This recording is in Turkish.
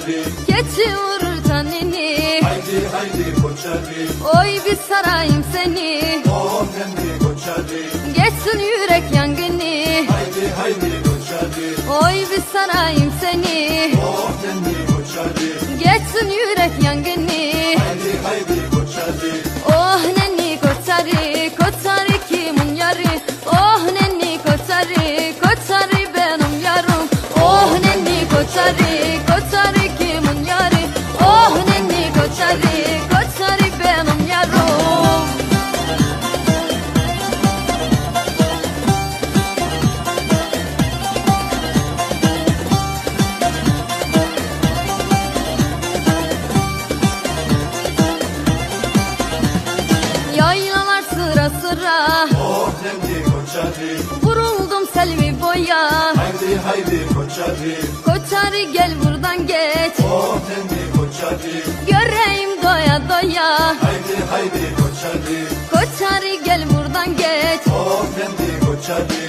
koçarı, Keçi vurur taneni. haydi haydi koçarı, Oy bir sarayım seni. oh nemli koçarı, Geçsin yürek yangını. haydi haydi koçarı, Oy bir sarayım seni. oh nemli koçarı, Geçsin yürek yangını. haydi haydi koçarı, Oh nenni koçarı, koçarı kimin yarı? Oh nenni koçarı, koçarı benim yarım. Oh nenni koçarı, koçarı kimin yarı? Oh nenni koçarı, koçarı benim yarım. Yaylalar sıra sıra, oh nemli koçarı, vuruldum selvi boya. haydi haydi koçarı, Koçarı gel buradan geç, oh nemli koçarı, göreyim doya doya. haydi haydi koçarı, Koçarı gel buradan geç, oh nemli koçarı,